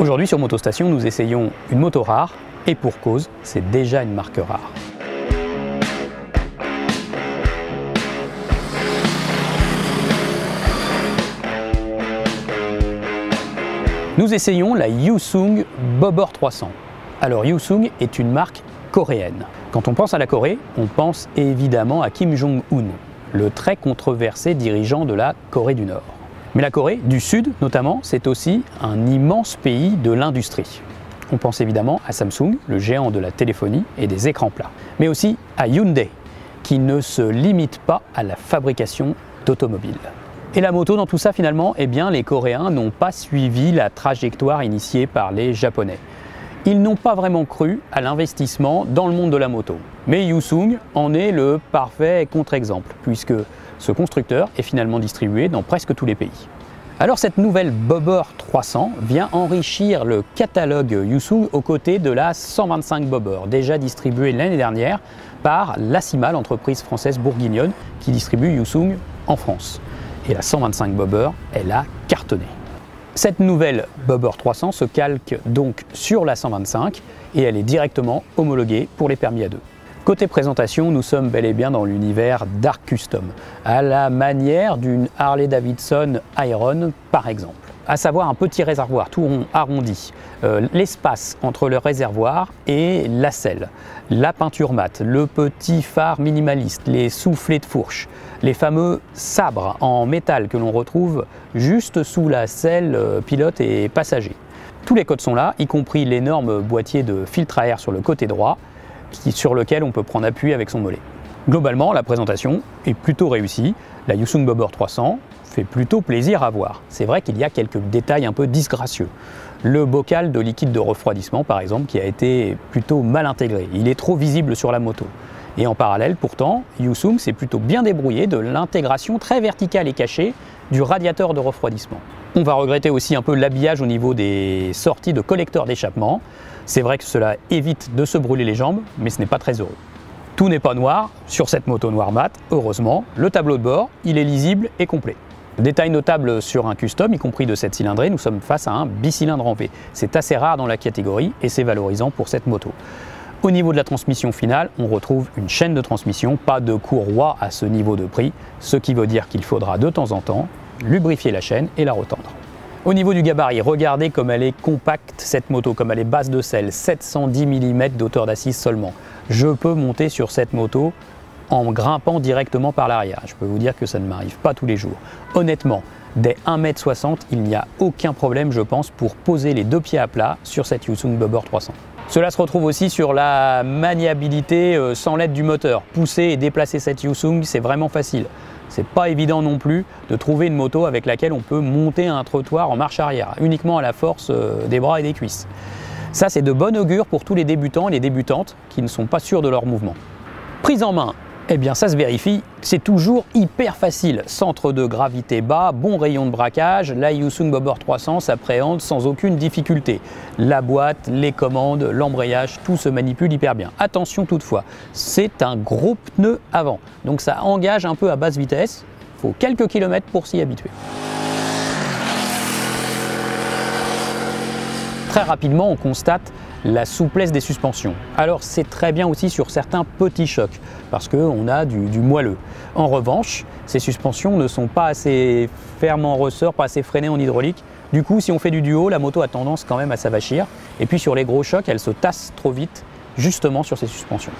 Aujourd'hui sur Motostation, nous essayons une moto rare, et pour cause, c'est déjà une marque rare. Nous essayons la Hyosung Bobber 300. Alors Hyosung est une marque coréenne. Quand on pense à la Corée, on pense évidemment à Kim Jong-un, le très controversé dirigeant de la Corée du Nord. Mais la Corée du Sud, notamment, c'est aussi un immense pays de l'industrie. On pense évidemment à Samsung, le géant de la téléphonie et des écrans plats. Mais aussi à Hyundai, qui ne se limite pas à la fabrication d'automobiles. Et la moto dans tout ça finalement, eh bien les Coréens n'ont pas suivi la trajectoire initiée par les Japonais. Ils n'ont pas vraiment cru à l'investissement dans le monde de la moto. Mais Hyosung en est le parfait contre-exemple, puisque ce constructeur est finalement distribué dans presque tous les pays. Alors cette nouvelle Bobber 300 vient enrichir le catalogue Hyosung aux côtés de la 125 Bobber, déjà distribuée l'année dernière par l'Assimal, entreprise française bourguignonne, qui distribue Hyosung en France. Et la 125 Bobber, elle a cartonné. Cette nouvelle Bobber 300 se calque donc sur la 125 et elle est directement homologuée pour les permis A2. Côté présentation, nous sommes bel et bien dans l'univers Dark Custom, à la manière d'une Harley-Davidson Iron par exemple. À savoir un petit réservoir tout rond arrondi, l'espace entre le réservoir et la selle, la peinture mate, le petit phare minimaliste, les soufflets de fourche, les fameux sabres en métal que l'on retrouve juste sous la selle pilote et passager. Tous les codes sont là, y compris l'énorme boîtier de filtre à air sur le côté droit, sur lequel on peut prendre appui avec son mollet. Globalement, la présentation est plutôt réussie. La Hyosung Bobber 300 fait plutôt plaisir à voir. C'est vrai qu'il y a quelques détails un peu disgracieux. Le bocal de liquide de refroidissement, par exemple, qui a été plutôt mal intégré. Il est trop visible sur la moto. Et en parallèle, pourtant, Hyosung s'est plutôt bien débrouillé de l'intégration très verticale et cachée du radiateur de refroidissement. On va regretter aussi un peu l'habillage au niveau des sorties de collecteurs d'échappement. C'est vrai que cela évite de se brûler les jambes, mais ce n'est pas très heureux. Tout n'est pas noir sur cette moto noir mat, heureusement. Le tableau de bord, il est lisible et complet. Détail notable sur un custom, y compris de cette cylindrée, nous sommes face à un bicylindre en V. C'est assez rare dans la catégorie et c'est valorisant pour cette moto. Au niveau de la transmission finale, on retrouve une chaîne de transmission, pas de courroie à ce niveau de prix, ce qui veut dire qu'il faudra de temps en temps lubrifier la chaîne et la retendre. Au niveau du gabarit, regardez comme elle est compacte cette moto, comme elle est basse de selle, 710 mm d'auteur d'assise seulement. Je peux monter sur cette moto en grimpant directement par l'arrière. Je peux vous dire que ça ne m'arrive pas tous les jours. Honnêtement, dès 1,60 m, il n'y a aucun problème, je pense, pour poser les deux pieds à plat sur cette Hyosung Bobber 300. Cela se retrouve aussi sur la maniabilité sans l'aide du moteur. Pousser et déplacer cette Hyosung, c'est vraiment facile. C'est pas évident non plus de trouver une moto avec laquelle on peut monter un trottoir en marche arrière, uniquement à la force des bras et des cuisses. Ça, c'est de bon augure pour tous les débutants et les débutantes qui ne sont pas sûrs de leur mouvement. Prise en main, eh bien ça se vérifie, c'est toujours hyper facile. Centre de gravité bas, bon rayon de braquage, la Hyosung Bobber 300 s'appréhende sans aucune difficulté. La boîte, les commandes, l'embrayage, tout se manipule hyper bien. Attention toutefois, c'est un gros pneu avant, donc ça engage un peu à basse vitesse, il faut quelques kilomètres pour s'y habituer. Très rapidement, on constate la souplesse des suspensions. Alors c'est très bien aussi sur certains petits chocs parce qu'on a du moelleux. En revanche, ces suspensions ne sont pas assez fermes en ressort, pas assez freinées en hydraulique. Du coup, si on fait du duo, la moto a tendance quand même à s'avachir. Et puis sur les gros chocs, elle se tasse trop vite justement sur ces suspensions.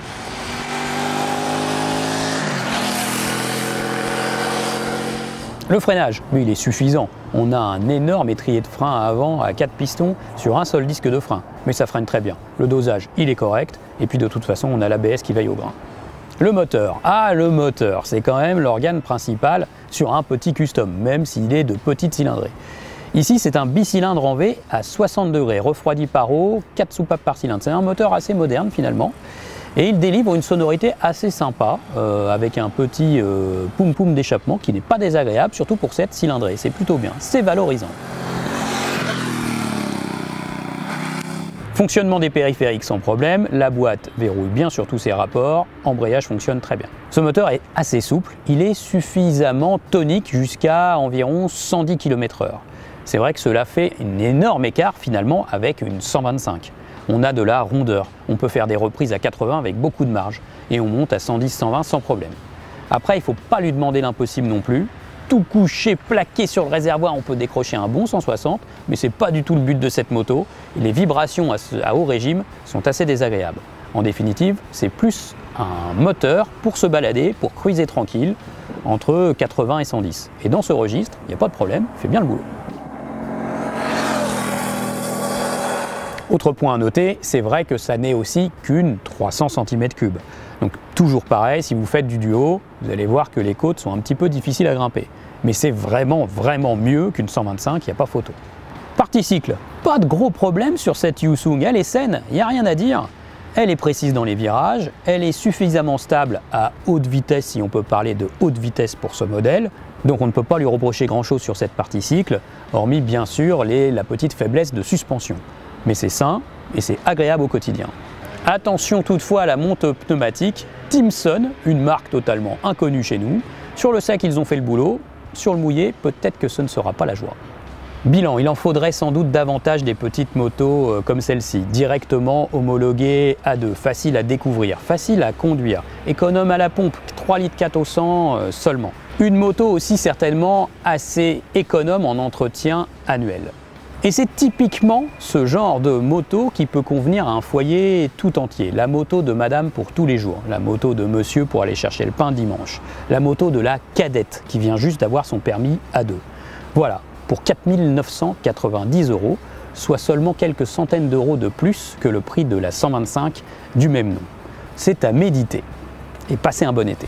Le freinage, lui, il est suffisant. On a un énorme étrier de frein à avant à 4 pistons sur un seul disque de frein. Mais ça freine très bien. Le dosage, il est correct. Et puis de toute façon, on a l'ABS qui veille au grain. Le moteur. Ah, le moteur, c'est quand même l'organe principal sur un petit custom, même s'il est de petite cylindrée. Ici, c'est un bicylindre en V à 60 degrés, refroidi par eau, 4 soupapes par cylindre. C'est un moteur assez moderne finalement. Et il délivre une sonorité assez sympa, avec un petit poum-poum d'échappement qui n'est pas désagréable, surtout pour cette cylindrée. C'est plutôt bien, c'est valorisant. Fonctionnement des périphériques sans problème, la boîte verrouille bien sur tous ses rapports, embrayage fonctionne très bien. Ce moteur est assez souple, il est suffisamment tonique jusqu'à environ 110 km/h. c'est vrai que cela fait un énorme écart finalement avec une 125. On a de la rondeur, on peut faire des reprises à 80 avec beaucoup de marge et on monte à 110-120 sans problème. Après, il ne faut pas lui demander l'impossible non plus. Tout couché, plaqué sur le réservoir, on peut décrocher un bon 160, mais ce n'est pas du tout le but de cette moto. Et les vibrations à haut régime sont assez désagréables. En définitive, c'est plus un moteur pour se balader, pour cruiser tranquille, entre 80 et 110. Et dans ce registre, il n'y a pas de problème, il fait bien le boulot. Autre point à noter, c'est vrai que ça n'est aussi qu'une 300 cm3. Donc toujours pareil, si vous faites du duo, vous allez voir que les côtes sont un petit peu difficiles à grimper. Mais c'est vraiment mieux qu'une 125, il n'y a pas photo. Partie cycle, pas de gros problème sur cette Yoosung, elle est saine, il n'y a rien à dire. Elle est précise dans les virages, elle est suffisamment stable à haute vitesse, si on peut parler de haute vitesse pour ce modèle. Donc on ne peut pas lui reprocher grand chose sur cette partie cycle, hormis bien sûr la petite faiblesse de suspension. Mais c'est sain et c'est agréable au quotidien. Attention toutefois à la monte pneumatique, Timson, une marque totalement inconnue chez nous. Sur le sec, ils ont fait le boulot, sur le mouillé, peut-être que ce ne sera pas la joie. Bilan, il en faudrait sans doute davantage des petites motos comme celle-ci, directement homologuées A2, facile à découvrir, facile à conduire, économe à la pompe, 3 litres 4 au 100 seulement. Une moto aussi certainement assez économe en entretien annuel. Et c'est typiquement ce genre de moto qui peut convenir à un foyer tout entier. La moto de madame pour tous les jours, la moto de monsieur pour aller chercher le pain dimanche, la moto de la cadette qui vient juste d'avoir son permis A2. Voilà, pour 4 990 €, soit seulement quelques centaines d'euros de plus que le prix de la 125 du même nom. C'est à méditer et passez un bon été.